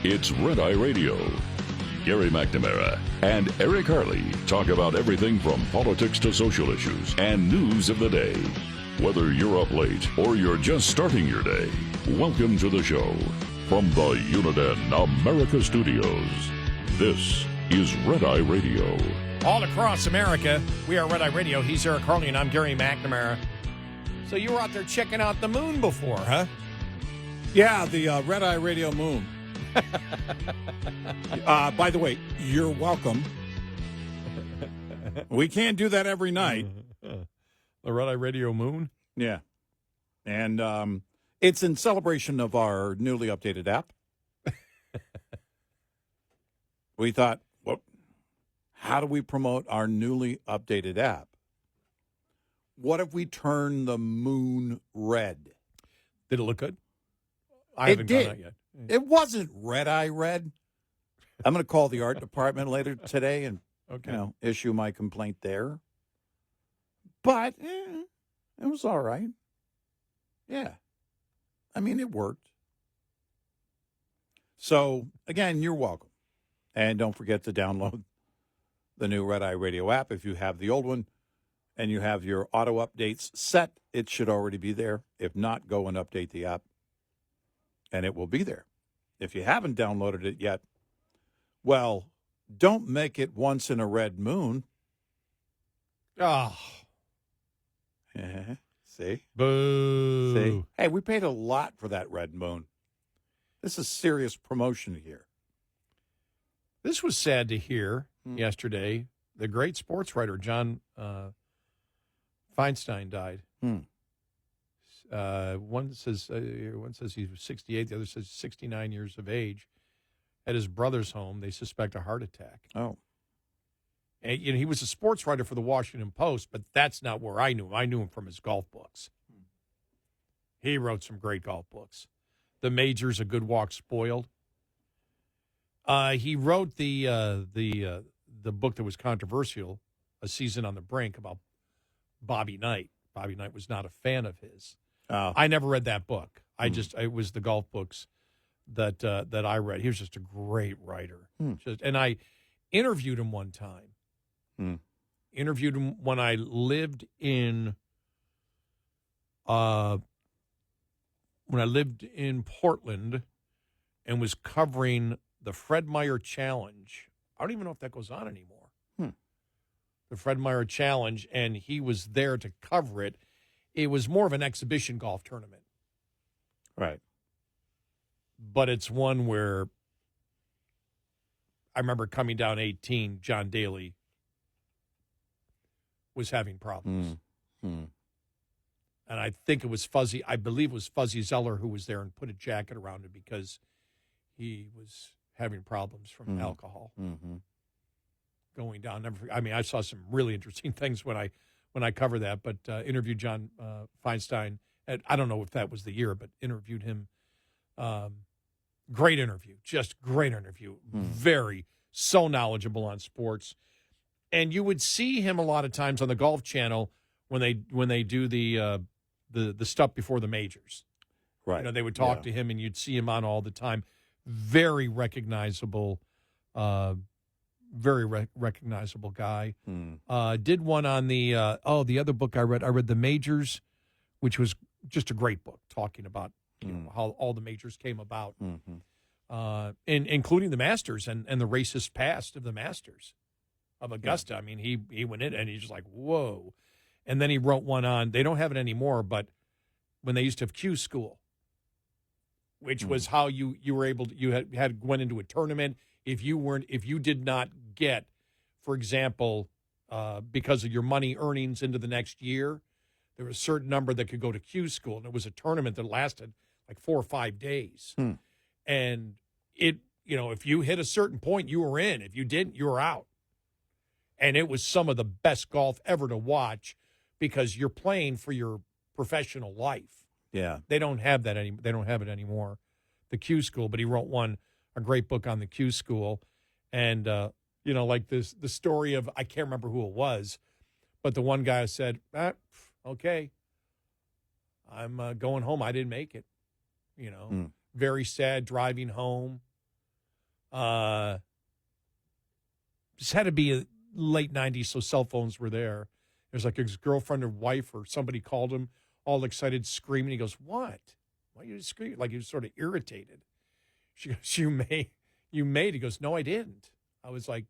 It's Red Eye Radio. Gary McNamara and Eric Harley talk about everything from politics to social issues and news of the day. Whether you're up late or you're just starting your day, welcome to the show. From the Uniden America Studios, this is Red Eye Radio. All across America, we are Red Eye Radio. He's Eric Harley, and I'm Gary McNamara. So you were out there checking out the moon before, huh? Yeah, the Red Eye Radio moon. By the way, you're welcome. We can't do that every night. The Red Eye Radio moon? Yeah. And it's in celebration of our newly updated app. We thought, well, how do we promote our newly updated app? What if we turn the moon red? Did it look good? I haven't gone out yet. It wasn't red eye red. I'm going to call the art department later today and issue my complaint there. But it was all right. Yeah. I mean, it worked. So, again, you're welcome. And don't forget to download the new Red Eye Radio app. If you have the old one and you have your auto updates set, it should already be there. If not, go and update the app, and it will be there. If you haven't downloaded it yet, well, don't make it once in a red moon. Oh. See? Boo. See? Hey, we paid a lot for that red moon. This is serious promotion here. This was sad to hear yesterday. The great sports writer, John Feinstein, died. One says he was 68. The other says 69 years of age. At his brother's home, they suspect a heart attack. Oh. And, he was a sports writer for the Washington Post, but that's not where I knew him. I knew him from his golf books. He wrote some great golf books. The Majors, A Good Walk Spoiled. He wrote the book that was controversial, A Season on the Brink, about Bobby Knight. Bobby Knight was not a fan of his. I never read that book. It was the golf books that I read. He was just a great writer. And I interviewed him one time. Interviewed him when I lived in Portland and was covering the Fred Meyer Challenge. I don't even know if that goes on anymore. The Fred Meyer Challenge, and he was there to cover it. It was more of an exhibition golf tournament. Right. But it's one where I remember coming down 18, John Daly was having problems. And I think it was Fuzzy, I believe it was Fuzzy Zeller who was there and put a jacket around him because he was having problems from alcohol. Going down. I saw some really interesting things when I covered that, but interviewed John Feinstein. I don't know if that was the year, but interviewed him. Great interview. Just great interview. So knowledgeable on sports. And you would see him a lot of times on the Golf Channel when they do the stuff before the majors. Right. They would talk to him, and you'd see him on all the time. Very recognizable recognizable guy. Did one on the other book I read The Majors, which was just a great book talking about how all the majors came about, including the Masters and the racist past of the Masters of Augusta. I mean, he went in and he's just like, whoa. And then he wrote one on, they don't have it anymore, but when they used to have Q School, which was how you were able to, you had went into a tournament. If you did not get, for example, because of your money earnings into the next year, there was a certain number that could go to Q School, and it was a tournament that lasted like 4 or 5 days. And if you hit a certain point, you were in. If you didn't, you were out. And it was some of the best golf ever to watch because you're playing for your professional life. Yeah, they don't have that they don't have it anymore, the Q School. But he wrote a great book on the Q School, and like the story of, I can't remember who it was, but the one guy said, "Okay, I'm going home. I didn't make it." Very sad driving home. This had to be a late 90s, so cell phones were there. There's like his girlfriend or wife or somebody called him all excited, screaming. He goes, "What? Why are you screaming?" Like he was sort of irritated. She goes, You made. He goes, "No, I didn't. I was like,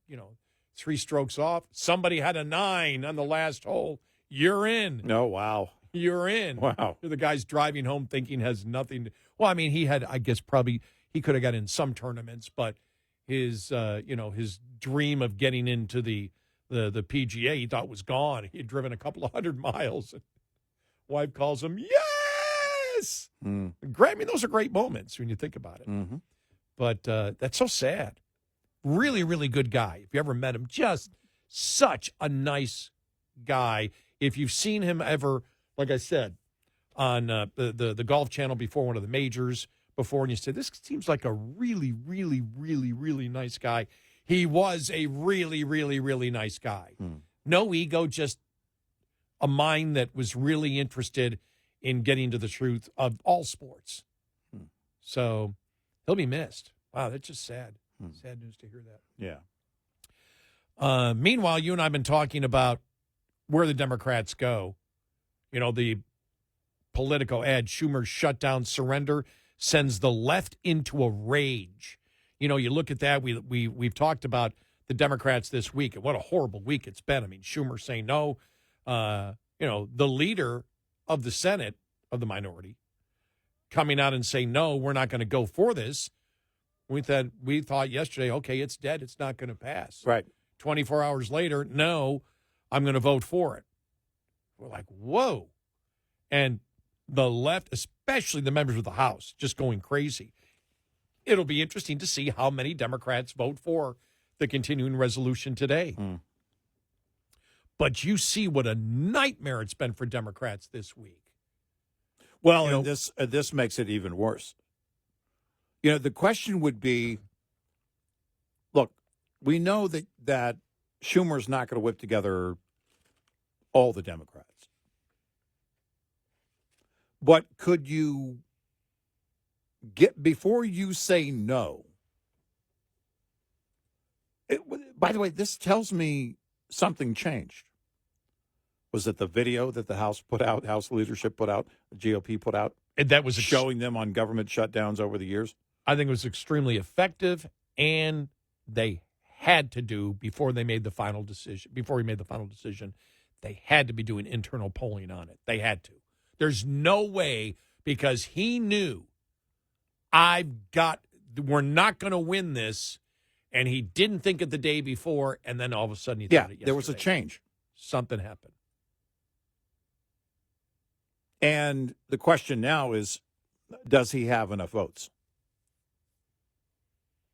3 strokes off. Somebody had a 9 on the last hole. You're in." Oh, wow. You're in. Wow. The guy's driving home thinking has nothing to, well, I mean, he had, I guess, probably, he could have got in some tournaments, but his, his dream of getting into the PGA, he thought was gone. He had driven a couple of 100 miles. And wife calls him, yes! I mean, those are great moments when you think about it. Mm-hmm. But that's so sad. Really, really good guy. If you ever met him, just such a nice guy. If you've seen him ever, like I said, on the Golf Channel before one of the majors before, and you said, this seems like a really, really, really, really nice guy. He was a really, really, really nice guy. No ego, just a mind that was really interested in getting to the truth of all sports. So he'll be missed. Wow, that's just sad. Sad news to hear that. Yeah. Meanwhile, you and I have been talking about where the Democrats go. The Politico ad, Schumer's shutdown surrender sends the left into a rage. You look at that. We've talked about the Democrats this week, and what a horrible week it's been. I mean, Schumer saying no. The leader of the Senate, of the minority, coming out and saying, no, we're not going to go for this. We thought yesterday, okay, it's dead. It's not going to pass. Right. 24 hours later, no, I'm going to vote for it. We're like, whoa. And the left, especially the members of the House, just going crazy. It'll be interesting to see how many Democrats vote for the continuing resolution today. But you see what a nightmare it's been for Democrats this week. Well, and this makes it even worse. The question would be, look, we know that Schumer's not going to whip together all the Democrats. But could you before you say no, by the way, this tells me something changed. Was it the video that the House leadership put out, the GOP put out? And that was showing them on government shutdowns over the years? I think it was extremely effective, and they had to do, before he made the final decision, they had to be doing internal polling on it. They had to. There's no way, because he knew, we're not going to win this, and he didn't think it the day before, and then all of a sudden he thought it yesterday. There was a change. Something happened. And the question now is, does he have enough votes?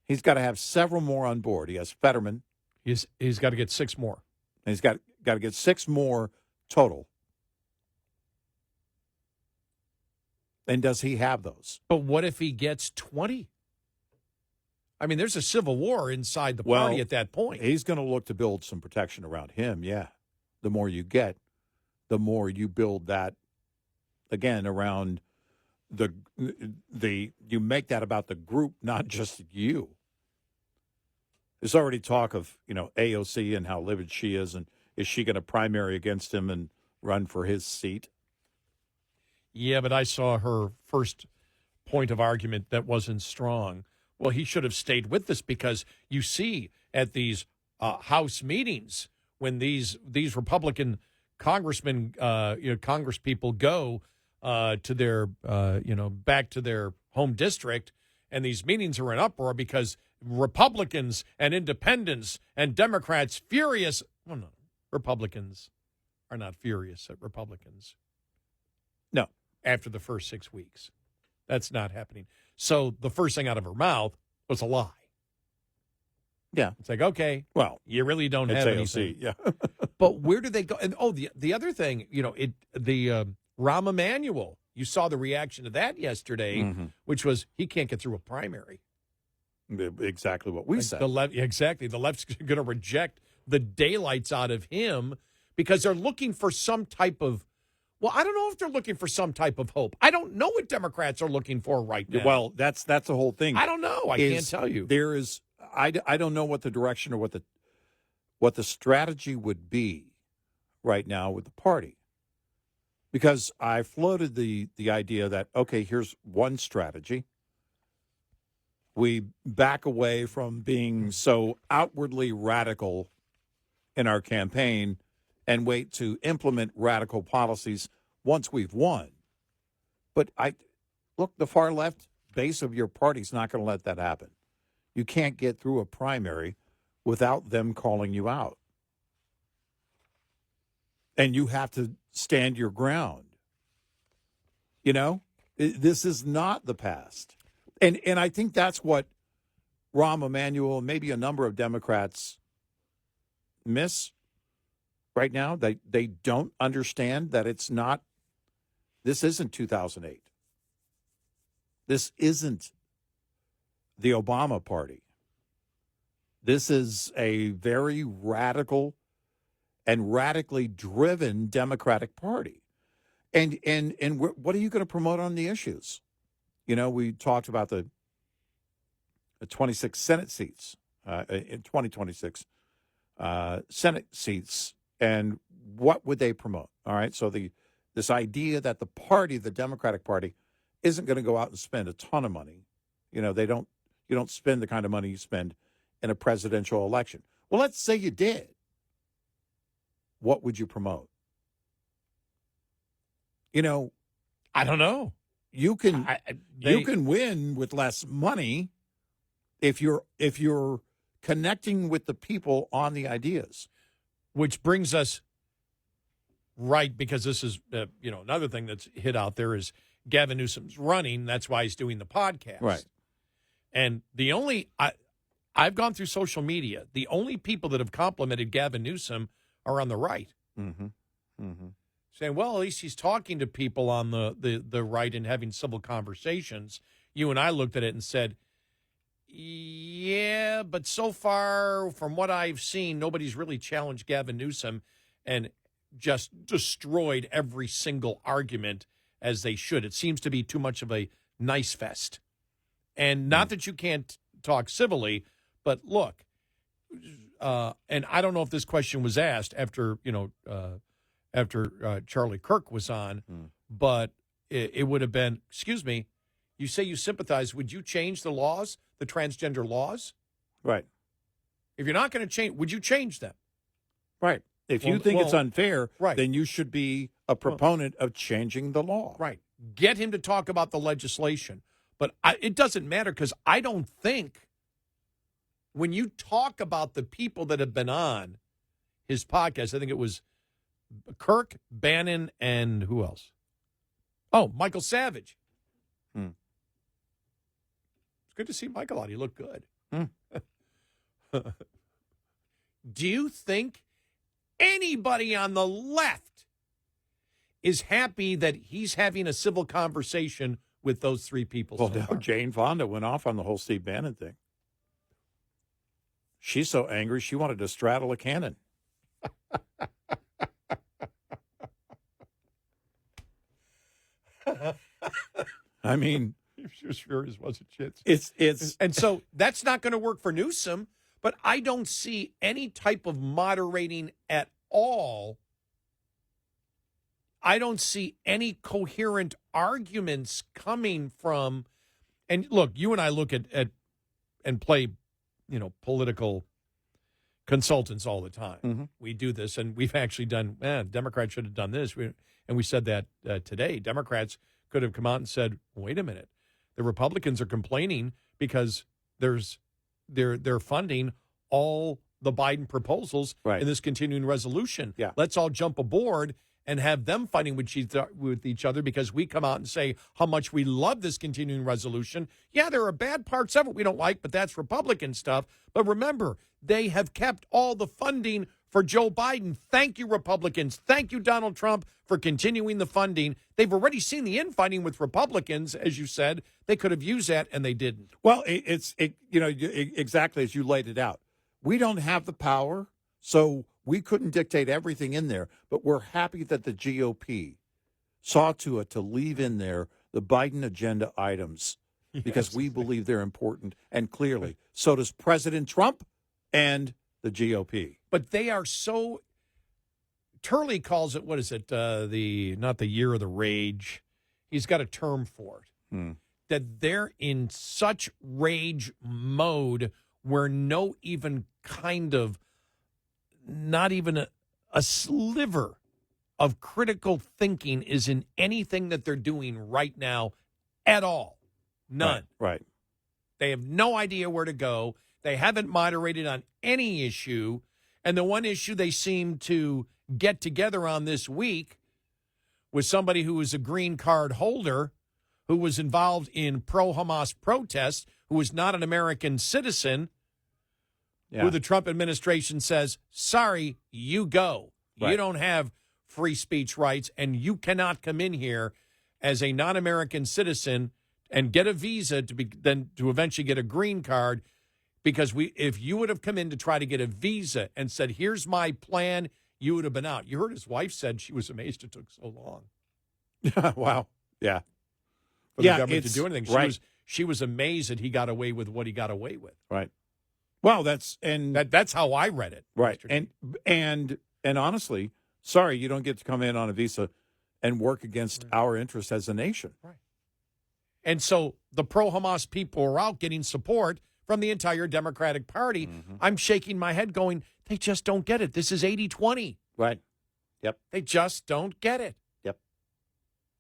He's got to have several more on board. He has Fetterman. He's got to get 6 more. And he's got to get 6 more total. And does he have those? But what if he gets 20? I mean, there's a civil war inside the party at that point. He's going to look to build some protection around him, yeah. The more you get, the more you build that, again, around you make that about the group, not just you. There's already talk of, AOC and how livid she is, and is she going to primary against him and run for his seat? Yeah, but I saw her first point of argument that wasn't strong. Well, he should have stayed with this, because you see at these House meetings when these Republican congressmen, Congress people go to their, back to their home district, and these meetings are in uproar because Republicans and independents and Democrats furious. Well, no, Republicans are not furious at Republicans. No. After the first 6 weeks. That's not happening. So the first thing out of her mouth was a lie. Yeah. It's like, okay, well, you really don't have anything. Yeah. But where do they go? And the other thing, Rahm Emanuel, you saw the reaction to that yesterday, which was he can't get through a primary. Exactly what we said. Exactly. The left's going to reject the daylights out of him because they're looking for some type of, well, I don't know if they're looking for some type of hope. I don't know what Democrats are looking for right now. Well, that's the whole thing. I don't know. I can't tell you. There is I don't know what the direction or what the strategy would be right now with the party. Because I floated the idea that, okay, here's one strategy. We back away from being so outwardly radical in our campaign and wait to implement radical policies once we've won. But look, the far left base of your party's not going to let that happen. You can't get through a primary without them calling you out. And you have to stand your ground. You know, this is not the past. And I think that's what Rahm Emanuel and maybe a number of Democrats miss right now. They don't understand that this isn't 2008. This isn't the Obama party. This is a very radical and radically driven Democratic Party. And what are you going to promote on the issues? You know, we talked about the 26 Senate seats in 2026 Senate seats, and what would they promote? All right, so this idea that the Democratic Party, isn't going to go out and spend a ton of money. You know, you don't spend the kind of money you spend in a presidential election. Well, let's say you did. What would you promote? You know, I don't know. You can you can win with less money if you're connecting with the people on the ideas. Which brings us right, because this is another thing that's hit out there is Gavin Newsom's running. That's why he's doing the podcast. Right. And I've gone through social media. The only people that have complimented Gavin Newsom are on the right. Mm-hmm. Mm-hmm. Saying, well, at least he's talking to people on the right and having civil conversations. You and I looked at it and said, yeah, but so far from what I've seen, nobody's really challenged Gavin Newsom and just destroyed every single argument as they should. It seems to be too much of a nice fest. And not that you can't talk civilly, but look, and I don't know if this question was asked after Charlie Kirk was on, but it would have been, excuse me, you say you sympathize. Would you change the laws, the transgender laws? Right. If you're not going to change, would you change them? Right. If you think it's unfair, right, then you should be a proponent of changing the law. Right. Get him to talk about the legislation. But it doesn't matter, because I don't think when you talk about the people that have been on his podcast, I think it was Kirk, Bannon, and who else? Oh, Michael Savage. It's good to see Michael out. He looked good. Do you think anybody on the left is happy that he's having a civil conversation with those three people? Well, no, Jane Fonda went off on the whole Steve Bannon thing. She's so angry, she wanted to straddle a cannon. I mean, she was furious, wasn't she? It's and so that's not going to work for Newsom. But I don't see any type of moderating at all. I don't see any coherent arguments coming from. And look, you and I look at and play, political consultants all the time. Mm-hmm. We do this, and we've actually done. Democrats should have done this, and we said that today. Democrats could have come out and said, "Wait a minute, the Republicans are complaining because they're funding all the Biden proposals in this continuing resolution. Yeah. Let's all jump aboard and have them fighting with each other, because we come out and say how much we love this continuing resolution. Yeah, there are bad parts of it we don't like, but that's Republican stuff. But remember, they have kept all the funding for Joe Biden. Thank you, Republicans. Thank you, Donald Trump, for continuing the funding. They've already seen the infighting with Republicans, as you said. They could have used that, and they didn't. Well, exactly as you laid it out. We don't have the power, so we couldn't dictate everything in there, but we're happy that the GOP saw to it to leave in there the Biden agenda items because Yes. we believe they're important, and clearly, so does President Trump and the GOP. But they are so. Turley calls it, what is it? Not the year of the rage. He's got a term for it. That they're in such rage mode where not even a sliver of critical thinking is in anything that they're doing right now at all. None. Right. They have no idea where to go. They haven't moderated on any issue. And the one issue they seem to get together on this week was somebody who was a green card holder who was involved in pro-Hamas protests, who was not an American citizen, who the Trump administration says, sorry, you go. Right. You don't have free speech rights, and you cannot come in here as a non-American citizen and get a visa to eventually get a green card, because if you would have come in to try to get a visa and said, here's my plan, you would have been out. You heard his wife said she was amazed it took so long. Wow. Yeah. For the government to do anything. Right. She was amazed that he got away with what he got away with. Right. Well, that's how I read it. Right. Yesterday. And honestly, sorry, you don't get to come in on a visa and work against our interests as a nation. Right. And so the pro-Hamas people are out getting support from the entire Democratic Party. Mm-hmm. I'm shaking my head going, they just don't get it. This is 80-20. Right. Yep. They just don't get it. Yep.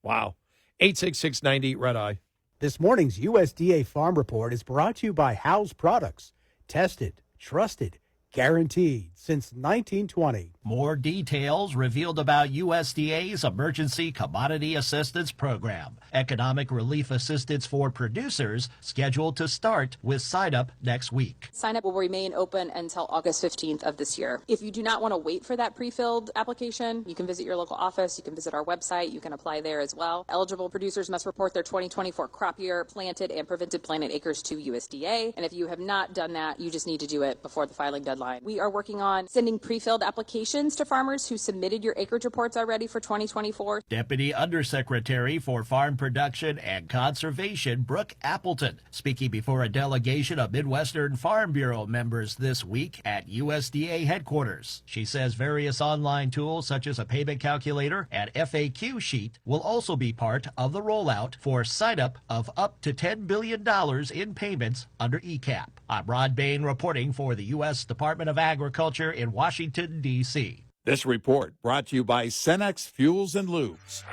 Wow. 866-98 Red Eye. This morning's USDA Farm Report is brought to you by House Products. Tested, trusted, guaranteed since 1920. More details revealed about USDA's Emergency Commodity Assistance Program. Economic relief assistance for producers scheduled to start with sign-up next week. Sign-up will remain open until August 15th of this year. If you do not want to wait for that pre-filled application, you can visit your local office, you can visit our website, you can apply there as well. Eligible producers must report their 2024 crop year planted and prevented planted acres to USDA. And if you have not done that, you just need to do it before the filing deadline. We are working on sending pre-filled applications to farmers who submitted your acreage reports already for 2024. Deputy Undersecretary for Farm Production and Conservation, Brooke Appleton, speaking before a delegation of Midwestern Farm Bureau members this week at USDA headquarters. She says various online tools such as a payment calculator and FAQ sheet will also be part of the rollout for sign-up of up to $10 billion in payments under ECAP. I'm Rod Bain reporting for the U.S. Department of Agriculture in Washington, D.C. This report brought to you by Cenex Fuels and Lubes.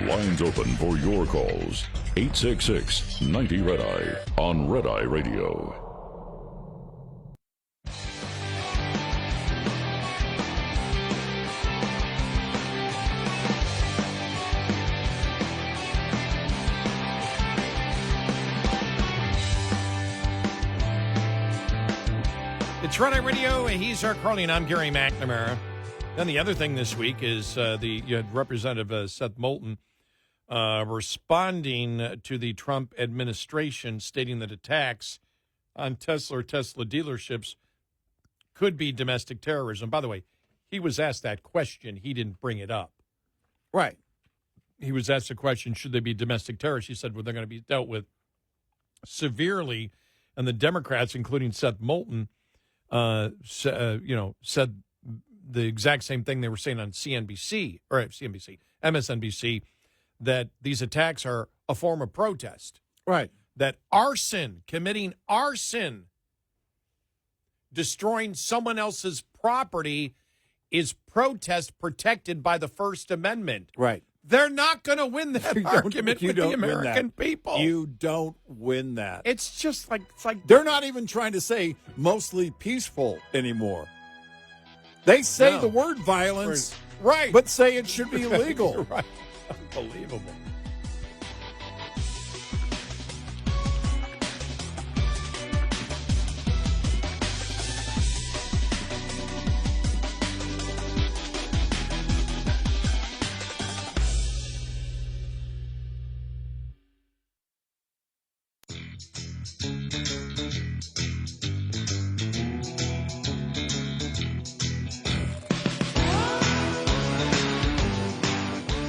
Lines open for your calls. 866-90 Red Eye on Red Eye Radio. It's Red Eye Radio. He's our Carly, and I'm Gary McNamara. Then the other thing this week is you had Representative Seth Moulton responding to the Trump administration, stating that attacks on Tesla or Tesla dealerships could be domestic terrorism. By the way, he was asked that question. He didn't bring it up. Right. He was asked the question, should they be domestic terrorists? He said, well, they're going to be dealt with severely. And the Democrats, including Seth Moulton, said the exact same thing they were saying on MSNBC, that these attacks are a form of protest. Right. That committing arson, destroying someone else's property is protest protected by the First Amendment. Right. They're not going to win that argument with the American people. You don't win that. It's just like They're not even trying to say mostly peaceful anymore. They say the word violence, right, but say it should be illegal. Right. Unbelievable.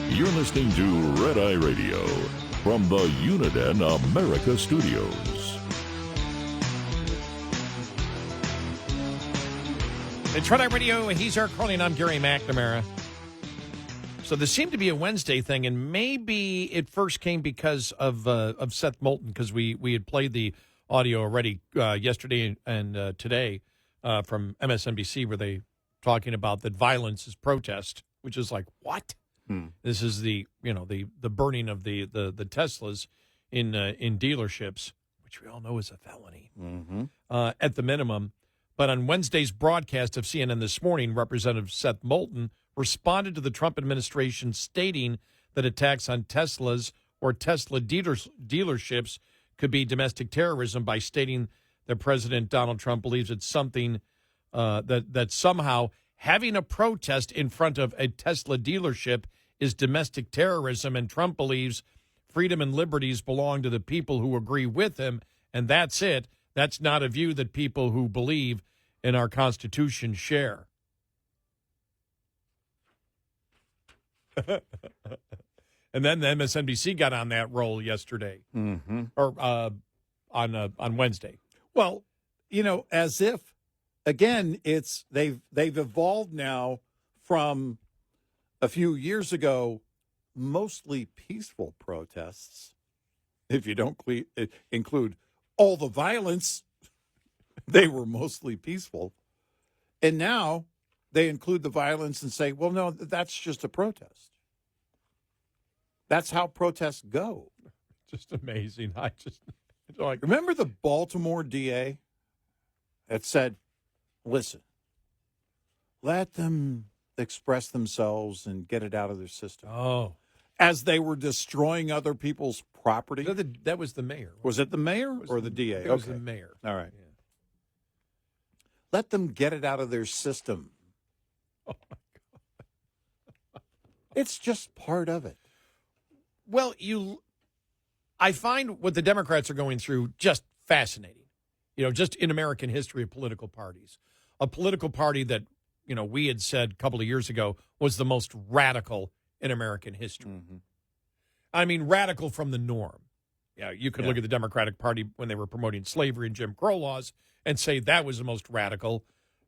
You're listening to Red Eye Radio. from the Uniden America Studios. It's Shutdown Radio. He's Eric Harley, and I'm Gary McNamara. So there seemed to be a Wednesday thing, and maybe it first came because of Seth Moulton, because we had played the audio already yesterday and today from MSNBC, where they talking about that violence is protest, which is like, what? This is the burning of the Teslas in dealerships, which we all know is a felony at the minimum. But on Wednesday's broadcast of CNN This Morning, Representative Seth Moulton responded to the Trump administration stating that attacks on Teslas or Tesla dealerships could be domestic terrorism by stating that President Donald Trump believes it's something that somehow having a protest in front of a Tesla dealership is domestic terrorism, and Trump believes freedom and liberties belong to the people who agree with him, and that's it. That's not a view that people who believe in our Constitution share. And then the MSNBC got on that roll yesterday, or on Wednesday. Well, as if, again, they've evolved now from a few years ago, mostly peaceful protests. If you don't include all the violence, they were mostly peaceful. And now they include the violence and say, well, no, that's just a protest. That's how protests go. Just amazing. Remember the Baltimore DA that said, listen, let them express themselves and get it out of their system. Oh. As they were destroying other people's property. That was the mayor. Was it the mayor or the DA? It was the mayor. All right. Yeah. Let them get it out of their system. Oh, my God. It's just part of it. Well, I find what the Democrats are going through just fascinating. Just in American history of political parties. A political party that, we had said a couple of years ago was the most radical in American history. Mm-hmm. I mean, radical from the norm. Yeah, you could look at the Democratic Party when they were promoting slavery and Jim Crow laws and say that was the most radical,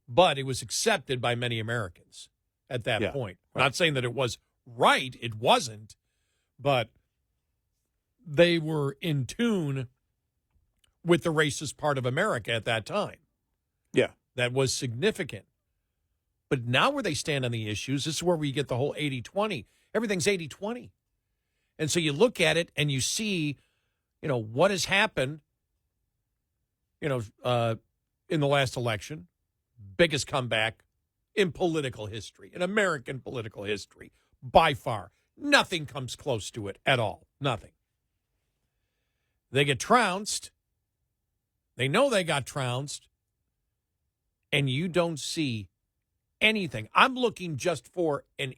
but it was accepted by many Americans at that point. Right. Not saying that it was right, it wasn't, but they were in tune with the racist part of America at that time. Yeah. That was significant. But now where they stand on the issues, this is where we get the whole 80-20. Everything's 80-20. And so you look at it and you see, what has happened, in the last election, biggest comeback in political history, in American political history, by far. Nothing comes close to it at all. Nothing. They get trounced. They know they got trounced. And you don't see anything. I'm looking just for an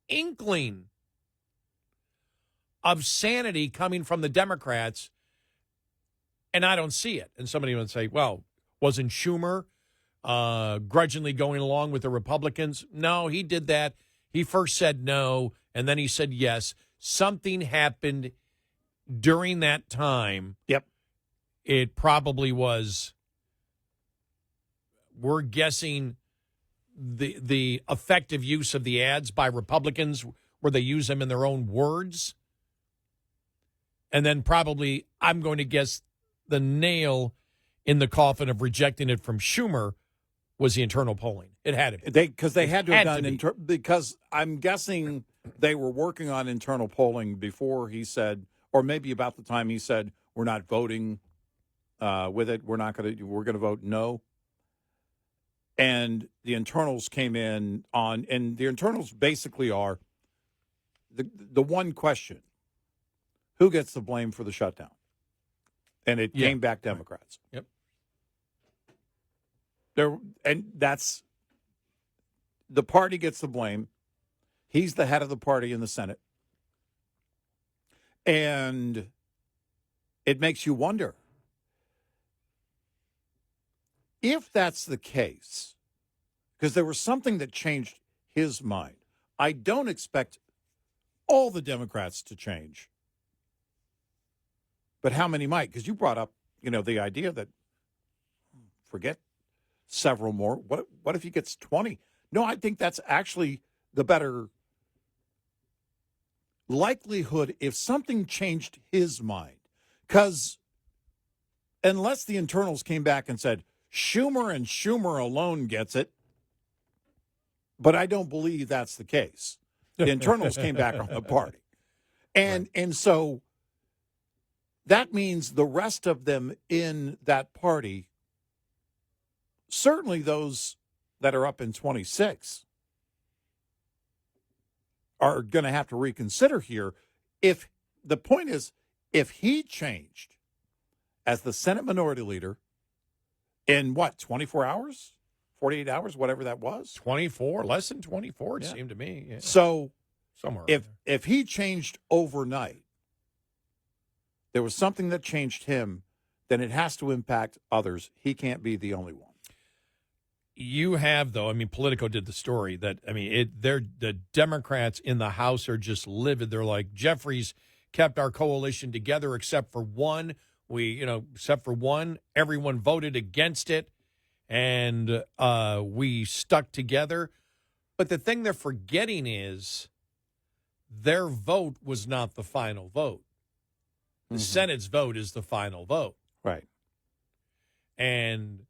inkling of sanity coming from the Democrats, and I don't see it. And somebody would say, well, wasn't Schumer grudgingly going along with the Republicans? No, he did that. He first said no, and then he said yes. Something happened during that time. Yep. It probably was, we're guessing, the effective use of the ads by Republicans where they use them in their own words. And then probably, I'm going to guess, the nail in the coffin of rejecting it from Schumer was the internal polling. It had to be. Because they had to have done because I'm guessing they were working on internal polling before he said, or maybe about the time he said, we're not voting with it. We're going to vote no. And the internals came in and the internals basically are the one question: who gets the blame for the shutdown? And it came back Democrats. Yep. And that's the party gets the blame. He's the head of the party in the Senate. And it makes you wonder, if that's the case, because there was something that changed his mind. I don't expect all the Democrats to change. But how many might? Because you brought up, the idea that forget several more. What if he gets 20? No, I think that's actually the better likelihood if something changed his mind. Because unless the internals came back and said, Schumer and Schumer alone gets it, but I don't believe that's the case. The internals came back on the party. And so that means the rest of them in that party, certainly those that are up in 26, are going to have to reconsider here. If the point is, if he changed as the Senate Minority Leader in 24 hours, 48 hours, whatever that was, 24, less than 24, it seemed to me. Yeah. So somewhere if he changed overnight, there was something that changed him, then it has to impact others. He can't be the only one. You have, though, Politico did the story that, the Democrats in the House are just livid. They're like, Jeffries kept our coalition together except for one. Everyone voted against it, and we stuck together. But the thing they're forgetting is their vote was not the final vote. The Senate's vote is the final vote. Right. And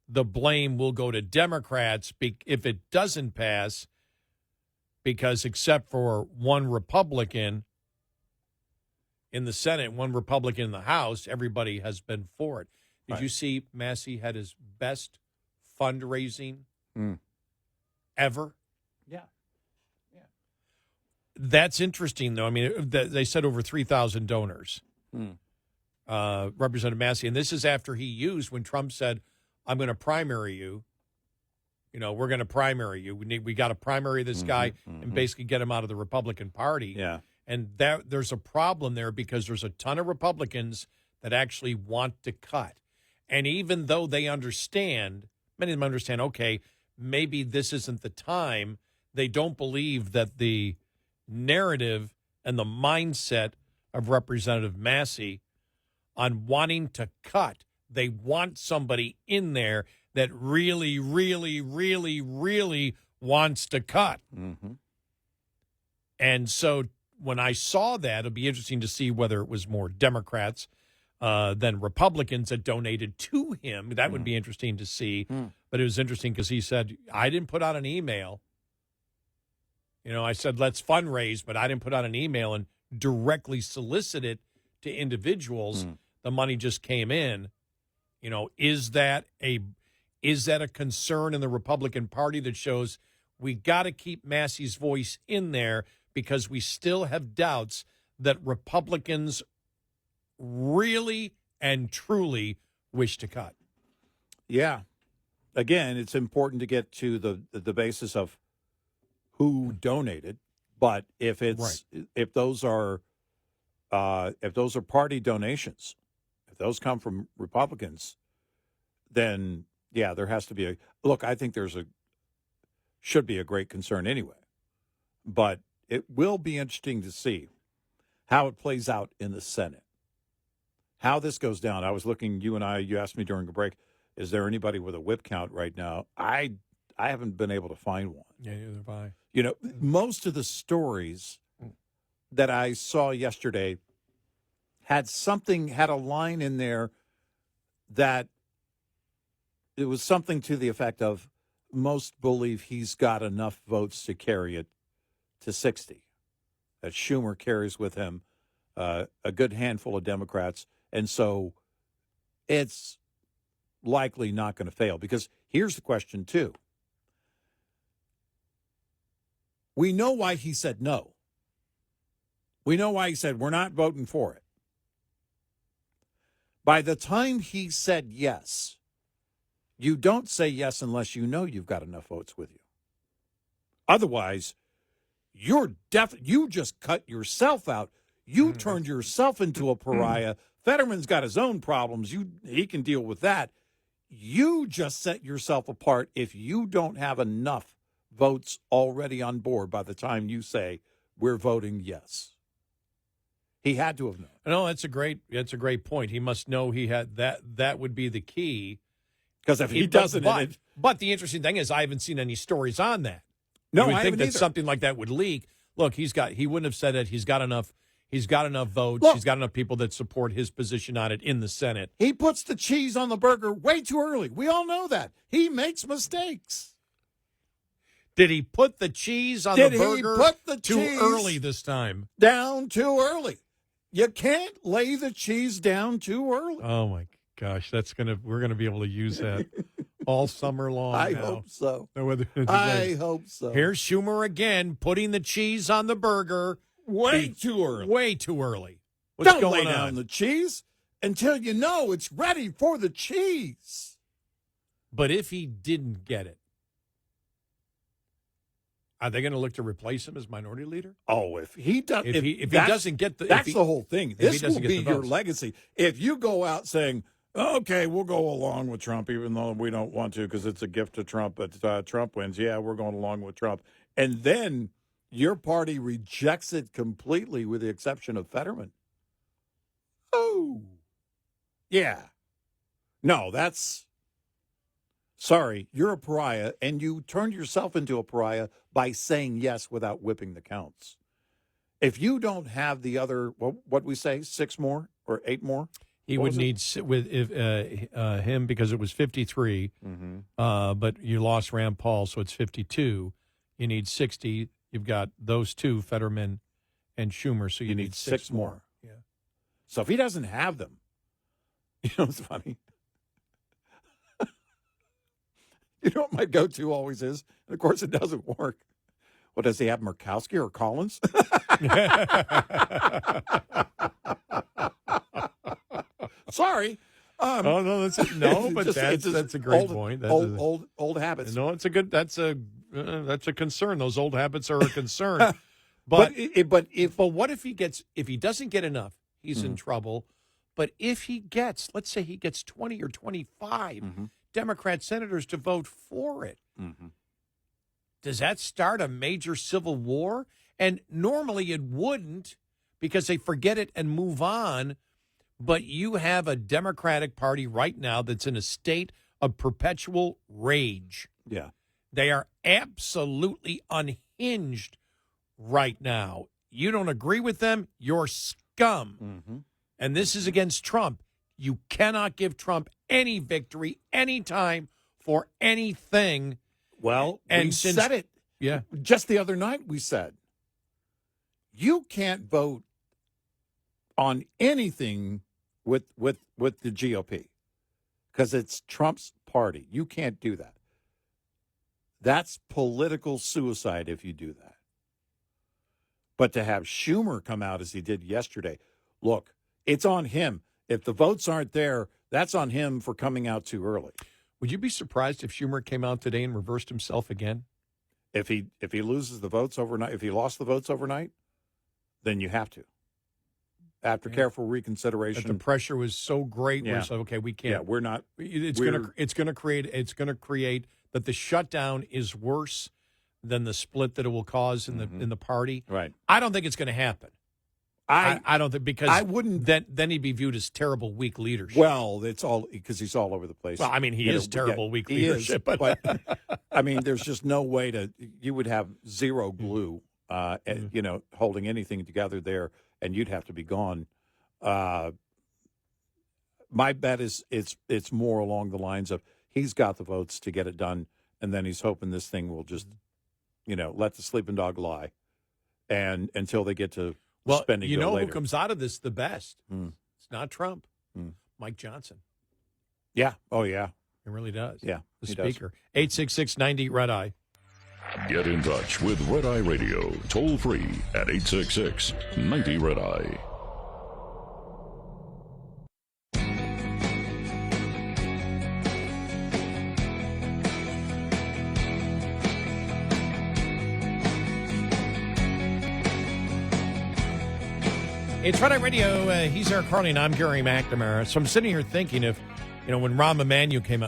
the blame will go to Democrats if it doesn't pass, because except for one Republican in the Senate, one Republican in the House, everybody has been for it. Did you see Massey had his best fundraising ever? Yeah. That's interesting, though. They said over 3,000 donors. Representative Massey, and this is after he used when Trump said, I'm going to primary you. We're going to primary you. We got to primary this guy and basically get him out of the Republican Party. Yeah. And there's a problem there because there's a ton of Republicans that actually want to cut. And even though they understand, many of them understand, okay, maybe this isn't the time, they don't believe that the narrative and the mindset of Representative Massey on wanting to cut, they want somebody in there that really, really, really, really wants to cut. And so when I saw that, it'll be interesting to see whether it was more Democrats than Republicans that donated to him. That would be interesting to see. But it was interesting because he said, I didn't put out an email. I said, let's fundraise, but I didn't put out an email and directly solicit it to individuals. The money just came in. Is that a concern in the Republican Party that shows we got to keep Massey's voice in there because we still have doubts that Republicans really and truly wish to cut? Yeah. Again, it's important to get to the basis of who donated, but if those are party donations, if those come from Republicans, then yeah, there has to be I think should be a great concern anyway. But it will be interesting to see how it plays out in the Senate. How this goes down. I was looking, you asked me during the break, is there anybody with a whip count right now? I haven't been able to find one. Yeah, neither have I. Most of the stories that I saw yesterday had a line in there that it was something to the effect of most believe he's got enough votes to carry it to 60. That Schumer carries with him a good handful of Democrats. And so it's likely not going to fail. Because here's the question, too. We know why he said no. We know why he said we're not voting for it. By the time he said yes, you don't say yes unless you know you've got enough votes with you. Otherwise, you just cut yourself out. You turned yourself into a pariah. Fetterman's got his own problems. He can deal with that. You just set yourself apart if you don't have enough votes already on board by the time you say we're voting yes. He had to have known. No, that's a great point. He must know he had that. That would be the key. Because if he doesn't, but the interesting thing is, I haven't seen any stories on that. No, you would I think haven't that either. something like that would leak. Look, he wouldn't have said it. He's got enough votes. Look. He's got enough people that support his position on it in the Senate. He puts the cheese on the burger way too early. We all know that. He makes mistakes. Did he put the cheese on the burger too early this time? Down too early. You can't lay the cheese down too early. Oh my gosh, we're gonna be able to use that all summer long. I now. hope so. I hope so. Here's Schumer again, putting the cheese on the burger Way too early. Way too early. What's Don't going lay down on? the cheese until you know it's ready for the cheese. But if he didn't get it, are they going to look to replace him as minority leader? Oh, if he does, if he doesn't get the, that's the whole thing. This will be your votes. legacy. If you go out saying, "Okay, we'll go along with Trump, even though we don't want to, because it's a gift to Trump," but Trump wins. Yeah, we're going along with Trump, and then your party rejects it completely, with the exception of Fetterman. Oh, yeah. No, that's. Sorry, you're a pariah, and you turned yourself into a pariah by saying yes without whipping the counts. If you don't have the other, what we say, 6 more or 8 more? He would need with him, because it was 53, but you lost Rand Paul, so it's 52. You need 60. You've got those two, Fetterman and Schumer, so you need 6 more. Yeah. So if he doesn't have them, you know what's funny? You know what my go-to always is? And of course, it doesn't work. What, does he have, Murkowski or Collins? Sorry. No, but that's a great point. Old habits. No, it's a good. That's a concern. Those old habits are a concern. But what if he doesn't get enough? He's in trouble. But if he gets, let's say he gets 20 or 25 Democrat senators to vote for it, does that start a major civil war? And normally it wouldn't, because they forget it and move on. But you have a Democratic Party right now that's in a state of perpetual rage. Yeah. They are absolutely unhinged right now. You don't agree with them, you're scum. And this is against Trump. You cannot give Trump any victory, any time, for anything. Well, we said it. Yeah. Just the other night we said, you can't vote on anything with the GOP because it's Trump's party. You can't do that. That's political suicide if you do that. But to have Schumer come out as he did yesterday, look, it's on him. If the votes aren't there, that's on him for coming out too early. Would you be surprised if Schumer came out today and reversed himself again? If he loses the votes overnight, if he lost the votes overnight, then you have to. After careful reconsideration, but the pressure was so great. Yeah. We're so, okay, we can't. Yeah, we're not. It's going to create that the shutdown is worse than the split that it will cause in the party. Right. I don't think it's going to happen. I don't think, because I wouldn't. Then he'd be viewed as terrible, weak leadership. Well, it's all because he's all over the place. Well, I mean, he is terrible, weak leadership. But I mean, there's just no way to. You would have zero glue, holding anything together there, and you'd have to be gone. My bet is it's more along the lines of he's got the votes to get it done, and then he's hoping this thing will just, let the sleeping dog lie, and until they get to. Well, spending you know later. who comes out of this the best? It's not Trump. Mike Johnson. Yeah. Oh, yeah. It really does. Yeah. The speaker. 866-90 Red Eye. Get in touch with Red Eye Radio, toll free at 866-90 Red Eye. It's Red Eye Radio. He's Eric Harley, and I'm Gary McNamara. So I'm sitting here thinking, if when Rahm Emanuel came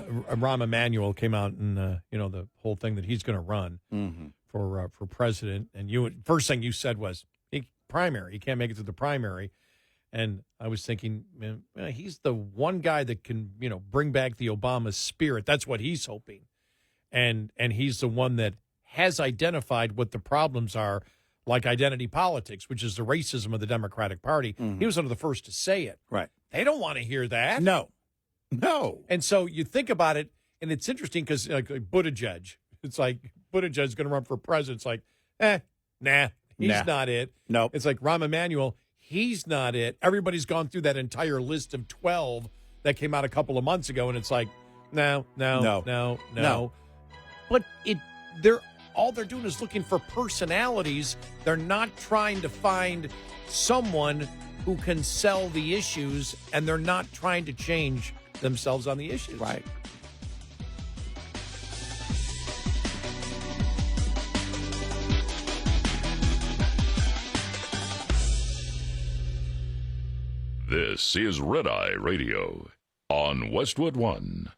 out, and the whole thing that he's going to run for president, and first thing you said was primary. He can't make it to the primary. And I was thinking, man, he's the one guy that can, bring back the Obama spirit. That's what he's hoping. And he's the one that has identified what the problems are, like identity politics, which is the racism of the Democratic Party. He was one of the first to say it. Right. They don't want to hear that. No. And so you think about it, and it's interesting because like Buttigieg, it's like Buttigieg's going to run for president. It's like, he's not it. No. It's like Rahm Emanuel, he's not it. Everybody's gone through that entire list of 12 that came out a couple of months ago, and it's like, no. But all they're doing is looking for personalities. They're not trying to find someone who can sell the issues, and they're not trying to change themselves on the issues. Right. This is Red Eye Radio on Westwood One.